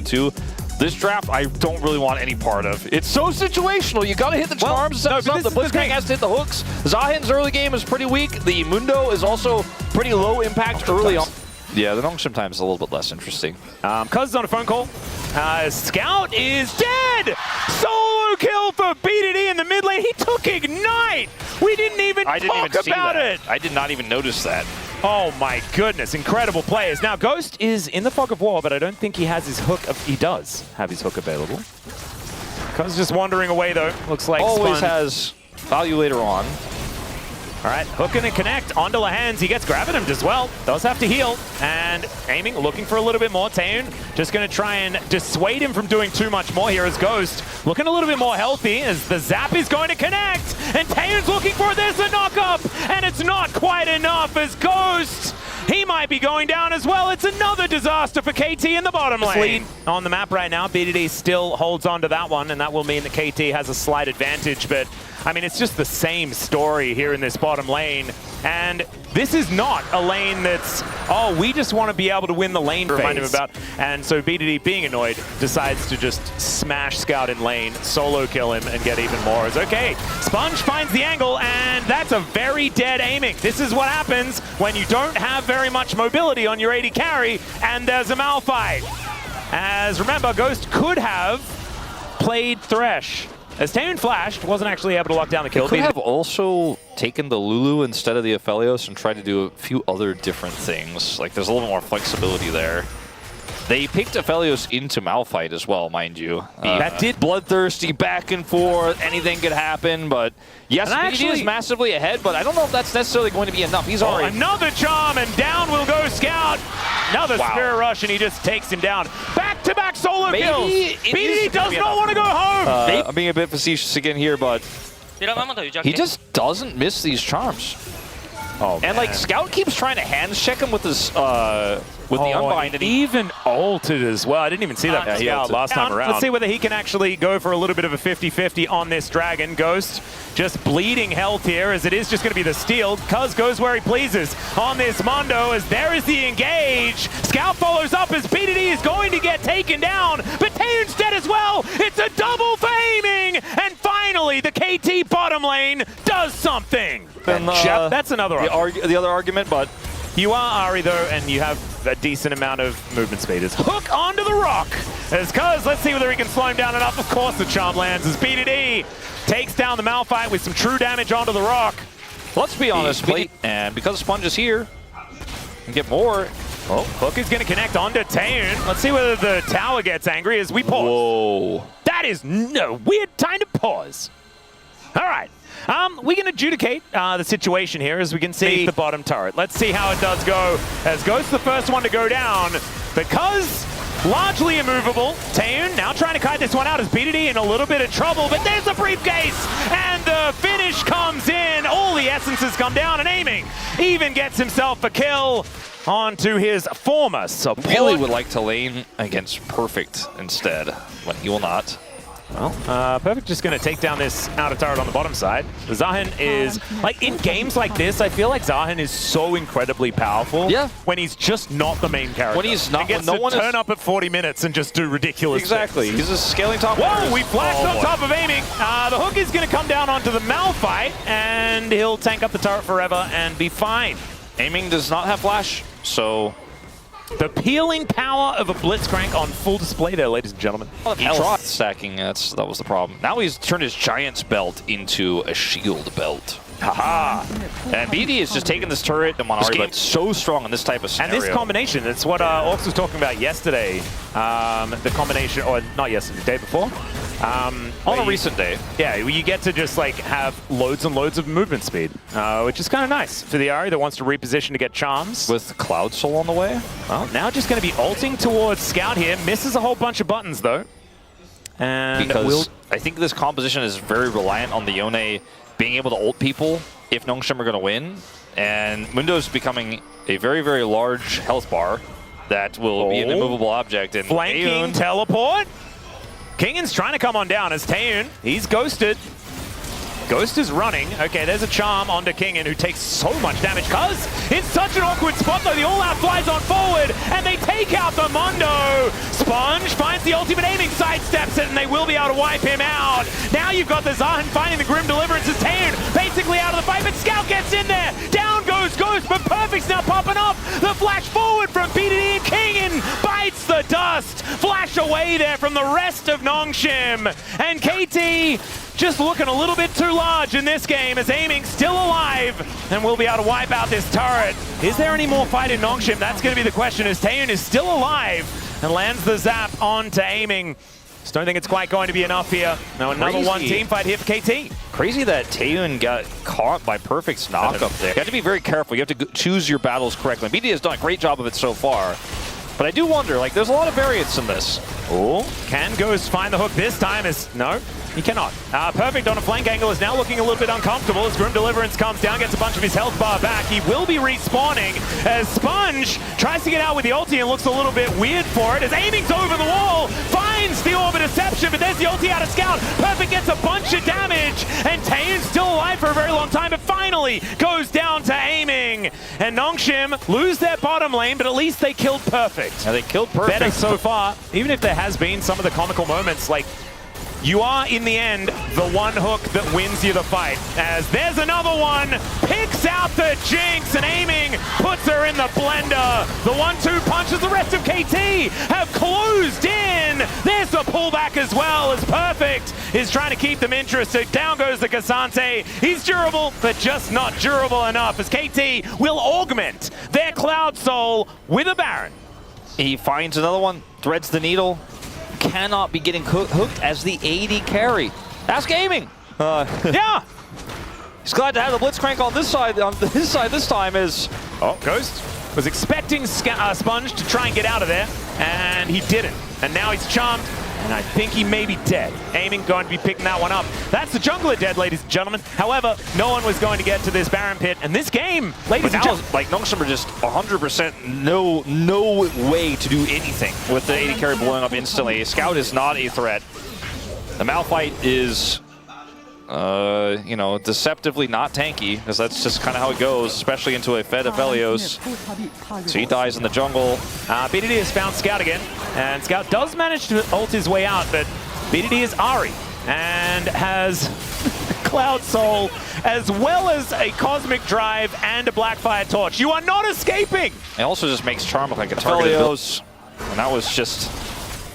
into. This draft, I don't really want any part of. It's so situational. You gotta hit the charms. The Blitzcrank has to hit the hooks. Zahin's early game is pretty weak. The Mundo is also pretty low impact early on. Yeah, the Nongshim time is a little bit less interesting. Cuzz is on a phone call. Scout is dead! Solo kill for BDD in the mid lane. He took Ignite! We didn't even talk about it! I did not even notice that. Oh my goodness, incredible players. Now Ghost is in the fog of war, but I don't think he has his hook. He does have his hook available. Cuzz just wandering away though. Looks like always Spun has value later on. All right, hooking and connect onto Lehends. He gets grabbed as well. Does have to heal. And aiming, looking for a little bit more. Taeyoon just going to try and dissuade him from doing too much more here as Ghost. Looking a little bit more healthy as the zap is going to connect. And Taeyoon's looking for this, a knock-up. And it's not quite enough as Ghost. He might be going down as well. It's another disaster for KT in the bottom lane. On the map right now, BDD still holds on to that one, and that will mean that KT has a slight advantage. But, I mean, it's just the same story here in this bottom lane. And this is not a lane that's, oh, we just want to be able to win the lane phase. Remind him about. And so BDD, being annoyed, decides to just smash Scout in lane, solo kill him, and get even more. It's okay. Sponge finds the angle, and that's a very dead aiming. This is what happens when you don't have very much mobility on your AD carry, and there's a malfight. As remember, Ghost could have played Thresh. As Taeyoon flashed, wasn't actually able to lock down the kill. They could have also taken the Lulu instead of the Aphelios and tried to do a few other different things. Like, there's a little more flexibility there. They picked Aphelios into Malphite as well, mind you. That did bloodthirsty back and forth. Anything could happen, but yes, BDD is massively ahead, but I don't know if that's necessarily going to be enough. He's already another charm, and down will go Scout. Another Spirit Rush, and he just takes him down. Back-to-back solo kills. BDD does not want to go home. I'm being a bit facetious again here, but he just doesn't miss these charms. Oh, and like Scout keeps trying to hands check him with his with the unbind, and he even ulted as well. I didn't even see that Scout last time around. Let's see whether he can actually go for a little bit of a 50-50 on this dragon. Ghost just bleeding health here, as it is just going to be the steal. Cuzz goes where he pleases on this Mondo, as there is the engage. Scout follows up as BDD is going to get taken down, but Taeyoon's dead as well. It's a double for aiming, and finally the KT bottom lane does something. And, that's another the other argument, but you are Ahri though, and you have a decent amount of movement speed. As hook onto the rock as Cuzz, let's see whether he can slow him down enough. Of course the charm lands as BDD takes down the Malphite with some true damage onto the rock. Let's be honest, and because Sponge is here, and get more. Oh, hook is going to connect onto Taeyoon. Let's see whether the tower gets angry as we pause. Whoa. That is no weird time to pause. All right. We can adjudicate the situation here as we can see the bottom turret. Let's see how it does go as Ghost the first one to go down because largely immovable. Taeyoon now trying to kite this one out as BDD in a little bit of trouble, but there's the briefcase and the finish comes in. All the essences come down and aiming even gets himself a kill onto his former support. Really would like to lane against Perfect instead, but he will not. Well, Perfect just going to take down this outer turret on the bottom side. Zahin is, like, in games like this, I feel like Zahin is so incredibly powerful. Yeah. When he's just not the main character. When he's not, he gets no one turn up at 40 minutes and just do ridiculous Exactly. things. He's a scaling top. Whoa, we flashed on top of aiming. The hook is going to come down onto the Malphite, and he'll tank up the turret forever and be fine. Aiming does not have flash, so the peeling power of a Blitzcrank on full display there, ladies and gentlemen. He tried stacking, that was the problem. Now he's turned his Giant's belt into a shield belt. Haha! And BD is just taking this turret and Monari, but so strong in this type of scenario. And this combination, it's what Orcs was talking about yesterday. The combination, or not yesterday, the day before. On a recent day. Yeah, you get to just like have loads and loads of movement speed, which is kind of nice for the Ahri that wants to reposition to get charms. With Cloud Soul on the way. Well, now just going to be ulting towards Scout here. Misses a whole bunch of buttons though. And because I think this composition is very reliant on the Yone being able to ult people if Nongshim are going to win. And Mundo's becoming a very, very large health bar that will be an immovable object. And flanking teleport. Kingen's trying to come on down as Taeyoon. He's ghosted. Ghost is running. Okay, there's a charm onto Kingen, who takes so much damage. Cuzz in such an awkward spot, though. The all-out flies on forward, and they take out the Mondo. Sponge finds the ultimate aiming, sidesteps it, and they will be able to wipe him out. Now you've got the Zahan finding the Grim Deliverance as Taeyoon basically out of the fight, but Scout gets in there. Down goes Ghost, but Perfect's now popping up. The flash forward from BDD, and Kingen bites the dust. Flash away there from the rest of Nongshim. And KT just looking a little bit too large in this game, as Aiming still alive and will be able to wipe out this turret. Is there any more fight in Nongshim? That's going to be the question, as Taeyoon is still alive and lands the zap onto Aiming. Just don't think it's quite going to be enough here. Now another one team fight here for KT. Crazy that Taeyoon got caught by Perfect's knock up there. You have to be very careful. You have to choose your battles correctly. BD has done a great job of it so far. But I do wonder, like, there's a lot of variance in this. Oh, can Ghost find the hook this time? No, he cannot. Perfect on a flank angle is now looking a little bit uncomfortable as Grim Deliverance comes down, gets a bunch of his health bar back. He will be respawning as Sponge tries to get out with the ulti and looks a little bit weird for it, as Aiming's over the wall, finds the Orbit Deception, but there's the ulti out of Scout. Perfect gets a bunch of damage, and Taeyoon's still alive for a very long time, but finally goes down to Aiming. And Nongshim lose their bottom lane, but at least they killed Perfect. Yeah, they killed Perfect. Better so far, even if there has been some of the comical moments, like, you are, in the end, the one hook that wins you the fight. As there's another one, picks out the Jinx, and Aiming puts her in the blender. The 1-2 punches, the rest of KT have closed in. There's the pullback as well, as Perfect is trying to keep them interested. Down goes the Cassante. He's durable, but just not durable enough, as KT will augment their Cloud Soul with a Baron. He finds another one, threads the needle. Cannot be getting hooked as the AD carry. Ask Aiming. Yeah. He's glad to have the Blitzcrank on this side. On his side this time is... Oh, Ghost was expecting Sponge to try and get out of there, and he didn't. And now he's charmed, and I think he may be dead. Aiming going to be picking that one up. That's the jungler dead, ladies and gentlemen. However, no one was going to get to this Baron pit, and this game, ladies and gentlemen, like, Nongshim are just 100% no way to do anything with the AD carry blowing up instantly. Scout is not a threat. The Malphite is, you know, deceptively not tanky, because that's just kind of how it goes, especially into a Fed Aphelios. So he dies in the jungle. BDD has found Scout again, and Scout does manage to ult his way out, but BDD is Ari, and has Cloud Soul, as well as a Cosmic Drive and a Blackfire Torch. You are not escaping! It also just makes Charm look like a targeted build. And that was just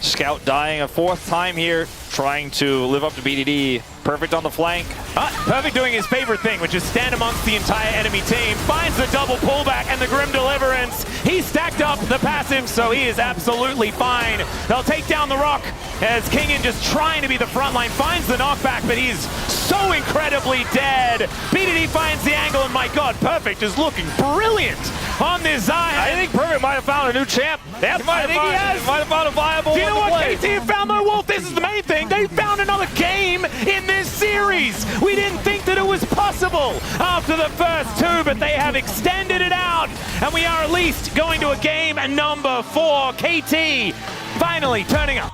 Scout dying a fourth time here, trying to live up to BDD. Perfect on the flank. Perfect doing his favorite thing, which is stand amongst the entire enemy team. Finds the double pullback and the Grim Deliverance. He's stacked up the passive, so he is absolutely fine. They'll take down the rock as Kingen just trying to be the front line. Finds the knockback, but he's so incredibly dead. BDD finds the angle, and my God, Perfect is looking brilliant on this Zion. I think Perfect might have found a new champ. Yep, I think he has. He might have found a viable. Do you know what KT have found, though, Wolf? This is the main thing. They found another game in this series. We didn't think that it was possible after the first two, but they have extended it out, and we are at least going to a game number 4. KT finally turning up.